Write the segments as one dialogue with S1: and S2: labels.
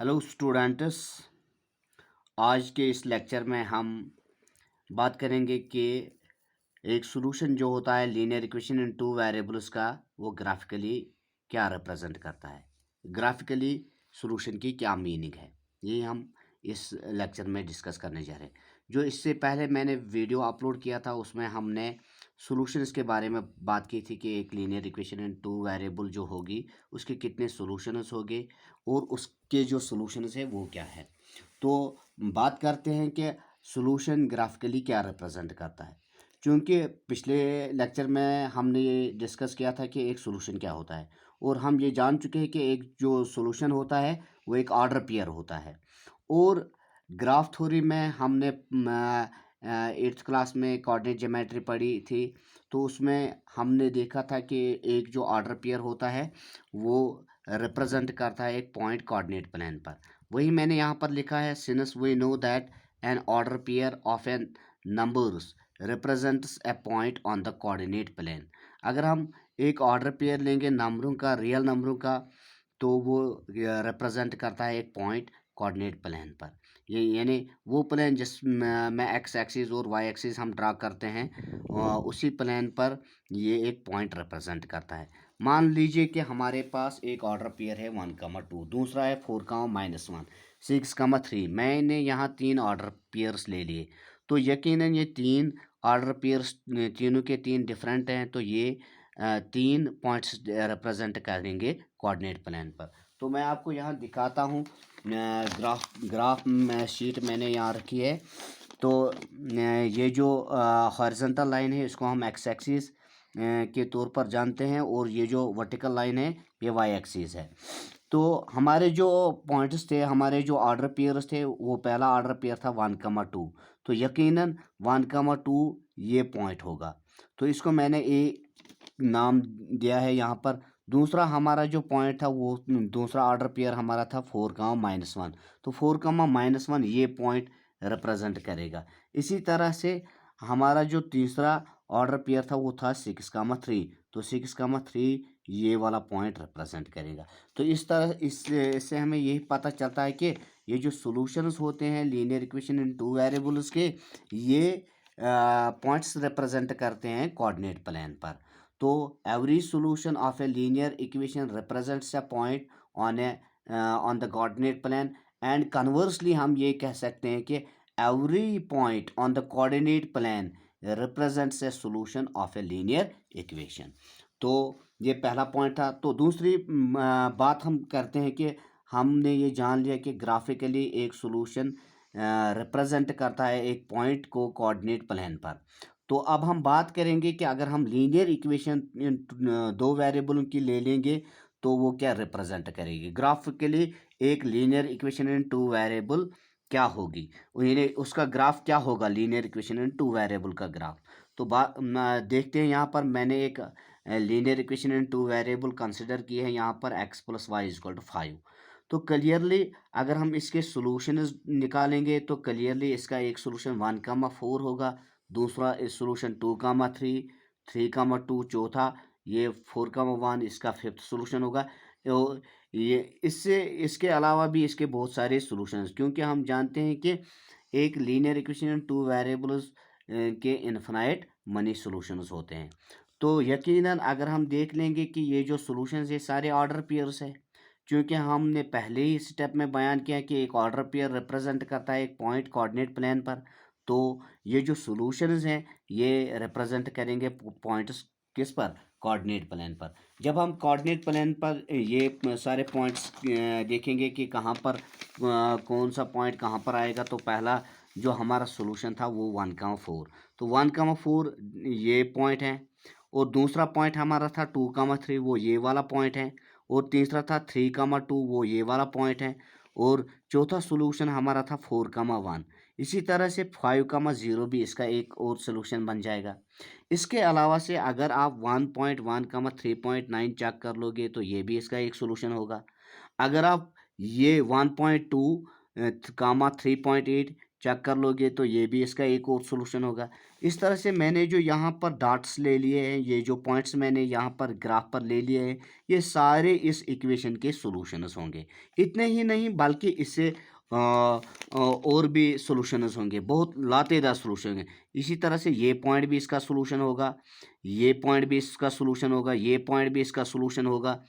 S1: Hello students. आज के इस लेक्चर में हम बात करेंगे कि एक सॉल्यूशन जो होता है linear equation in two variables का, वो ग्राफिकली क्या रिप्रेजेंट करता है, ग्राफिकली सॉल्यूशन की क्या मीनिंग है, ये हम इस लेक्चर में डिस्कस करने जा रहे हैं। जो इससे पहले मैंने वीडियो अपलोड किया था उसमें हमने सॉल्यूशंस के बारे में बात की थी कि एक linear equation in two variable जो होगी उसके कितने सॉल्यूशंस होंगे और उसके जो सॉल्यूशंस है वो क्या है। तो बात करते हैं कि सॉल्यूशन ग्राफिकली क्या रिप्रेजेंट करता है। क्योंकि पिछले लेक्चर में हमने ये डिस्कस किया था कि एक सॉल्यूशन क्या होता है, और हम ये जान चुके हैं कि एक जो सॉल्यूशन होता है वो एक ऑर्डर पेयर होता है। और ग्राफ थ्योरी में हमने 8th क्लास में कोऑर्डिनेट ज्योमेट्री पढ़ी थी, तो उसमें हमने देखा था कि एक जो ऑर्डर पेयर होता है वो रिप्रेजेंट करता है एक पॉइंट कोऑर्डिनेट प्लेन पर। वही मैंने यहाँ पर लिखा है, since we know that an order pair of n numbers represents a point on the coordinate plane. अगर हम एक ऑर्डर पेयर लेंगे नंबरों का, रियल नंबरों का, तो वो रिप्रेजेंट करता है एक पॉइंट कोऑर्डिनेट प्लेन पर। ये यानी वो प्लेन जिस में एक्स एक्सिस और वाई एक्सिस हम ड्रा करते हैं, उसी प्लेन पर ये एक पॉइंट रिप्रेजेंट करता है। मान लीजिए कि हमारे पास एक ऑर्डर पेयर है 1,2, दूसरा है 4,-1, 6,3। मैंने यहाँ तीन ऑर्डर पेयर्स ले लिए, तो यकीनन ये तीन ऑर्डर पेयर्स तीनों के तीन डिफरेंट हैं, तो ये तीन पॉइंट्स रिप्रेजेंट करेंगे कोऑर्डिनेट प्लेन पर। तो मैं आपको यहाँ दिखाता हूँ, ग्राफ शीट मैंने यहाँ रखी है। तो ये जो हॉरिजॉन्टल लाइन है इसको हम एक्स एक्सिस के तौर पर जानते हैं, और ये जो वर्टिकल लाइन है ये वाई एक्सिस है। तो हमारे जो पॉइंट्स थे, हमारे जो ऑर्डर पेयर्स थे, वो पहला ऑर्डर पेयर था 1,2, तो यकीनन 1,2 ये पॉइंट होगा, तो इसको मैंने ए नाम दिया है यहाँ पर। दूसरा हमारा जो पॉइंट था वो दूसरा ऑर्डर पेयर हमारा था 4,-1, तो 4,-1 ये पॉइंट रिप्रेजेंट करेगा। इसी तरह से हमारा जो तीसरा ऑर्डर पेयर था वो था 6,3, तो 6,3 ये वाला पॉइंट रिप्रेजेंट करेगा। तो इस तरह इससे हमें यही पता चलता है कि ये जो सॉल्यूशंस होते हैं linear equation in two variables के, ये पॉइंट्स रिप्रेजेंट करते हैं कोऑर्डिनेट प्लेन पर। तो every solution of a linear equation represents a point on the coordinate plane, and conversely हम ये कह सकते हैं कि every point on the coordinate plane represents a solution of a linear equation. तो ये पहला पॉइंट था। तो दूसरी बात हम करते हैं कि हमने ये जान लिया कि ग्राफिकली एक सॉल्यूशन रिप्रेजेंट करता है एक पॉइंट को कोऑर्डिनेट प्लेन पर। तो अब हम बात करेंगे कि अगर हम लीनियर इक्वेशन दो वेरिएबलों की ले लेंगे तो वो क्या रिप्रेजेंट करेगी ग्राफिकली। एक linear equation in two variable क्या होगी, यानी उसका ग्राफ क्या होगा, linear equation in two variable का ग्राफ। तो देखते हैं, यहाँ पर मैंने एक linear equation in two variable consider की है, यहाँ पर x + y = 5। तो क्लियरली अगर हम इसके सॉल्यूशंस निकालेंगे तो क्लियरली इसका एक सॉल्यूशन 1,4 होगा, दूसरा इस सॉल्यूशन 2,3, 3,2 चौथा, ये 4,1 इसका फिफ्थ सॉल्यूशन होगा। तो ये इससे इसके अलावा भी इसके बहुत सारे सॉल्यूशंस, क्योंकि हम जानते हैं कि एक लीनियर इक्वेशन टू वेरिएबल्स के इनफाइनाइट मनी सॉल्यूशंस होते हैं। तो यकीनन अगर हम देख लेंगे कि ये जो सॉल्यूशंस है सारे ऑर्डर पेयर्स है, क्योंकि हमने पहले ही स्टेप में बयान किया कि एक ऑर्डर पेयर रिप्रेजेंट करता है एक पॉइंट कोऑर्डिनेट प्लेन पर। तो ये जो सॉल्यूशंस हैं ये रिप्रेजेंट करेंगे पॉइंट्स किस पर, कोऑर्डिनेट प्लेन पर। जब हम कोऑर्डिनेट प्लेन पर ये सारे पॉइंट्स देखेंगे कि कहाँ पर कौन सा पॉइंट कहाँ पर आएगा, तो पहला जो हमारा सॉल्यूशन था वो 1,4, तो 1,4 ये पॉइंट है, और दूसरा पॉइंट हमारा था 2,3 वो ये वाला पॉइंट है, और तीसरा था 3,2 वो ये वाला पॉइंट है, और चौथा सॉल्यूशन हमारा था 4,1। इसी तरह से 5,0 भी इसका एक और सॉल्यूशन बन जाएगा। इसके अलावा से अगर आप 1.1, 3.9 चेक कर लोगे तो ये भी इसका एक सॉल्यूशन होगा। अगर आप ये 1.2, 3.8 चेक कर लोगे तो ये भी इसका एक और सॉल्यूशन होगा। इस तरह से मैंने जो यहाँ पर डॉट्स ले लिए हैं, ये जो पॉइंट्स मैंने यहाँ पर ग्राफ पर ले लिए हैं, ये सारे इस इक्वेशन के सॉल्यूशंस होंगे। इतने ही नहीं बल्कि इससे और भी सॉल्यूशंस होंगे, बहुत लातेदार सॉल्यूशन होंगे। इसी तरह से ये पॉइंट भी इसका सॉल्यूशन होगा, ये पॉइंट भी इसका सॉल्यूशन होगा, ये पॉइंट भी इसका सॉल्यूशन होगा।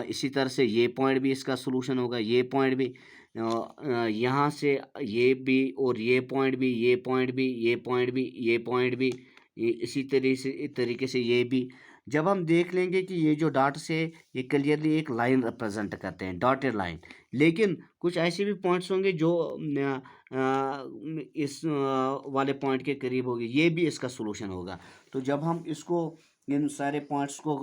S1: इसी तरह से ये पॉइंट भी इसका सॉल्यूशन होगा, ये पॉइंट भी यहाँ से ये भी और ये पॉइंट भी, ये पॉइंट भी, ये पॉइंट भी, ये पॉइंट भी, इसी तरीके से ये भी। जब हम देख लेंगे कि ये जो डॉट्स है ये क्लियरली एक लाइन रिप्रेजेंट करते हैं, डॉटेड लाइन। लेकिन कुछ ऐसे भी पॉइंट्स होंगे जो इस वाले पॉइंट के करीब होगी, ये भी इसका सॉल्यूशन होगा। तो जब हम इसको इन सारे पॉइंट्स को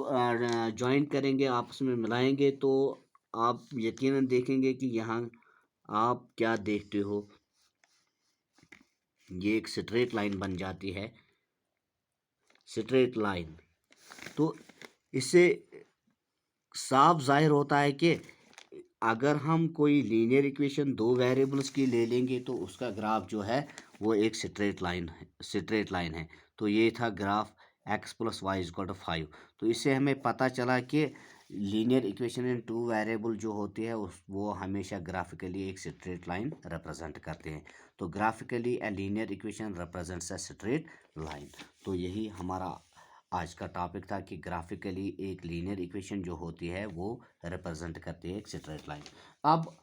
S1: जॉइन करेंगे, आपस में मिलाएंगे, तो आप यकीनन देखेंगे कि यहाँ आप क्या देखते हो, ये एक स्ट्रेट लाइन बन जाती है, स्ट्रेट लाइन। तो इससे साफ जाहिर होता है कि अगर हम कोई लीनियर इक्वेशन दो वेरिएबल्स की ले लेंगे तो उसका ग्राफ जो है वो एक स्ट्रेट लाइन है। तो ये था ग्राफ x + y = 5। तो इससे हमें पता चला कि linear equation in two variable जो होती है वो हमेशा ग्राफिकली एक स्ट्रेट लाइन रिप्रेजेंट करते हैं। तो graphically A linear equation represents a straight line. तो यही हमारा आज का टॉपिक था कि ग्राफिकली एक लीनियर इक्वेशन जो होती है वो रिप्रेजेंट करती है एक स्ट्रेट लाइन। अब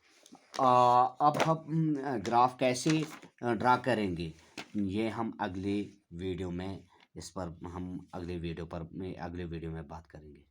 S1: अब हम ग्राफ कैसे ड्रा करेंगे, ये हम अगले वीडियो में, इस पर हम अगले वीडियो में बात करेंगे।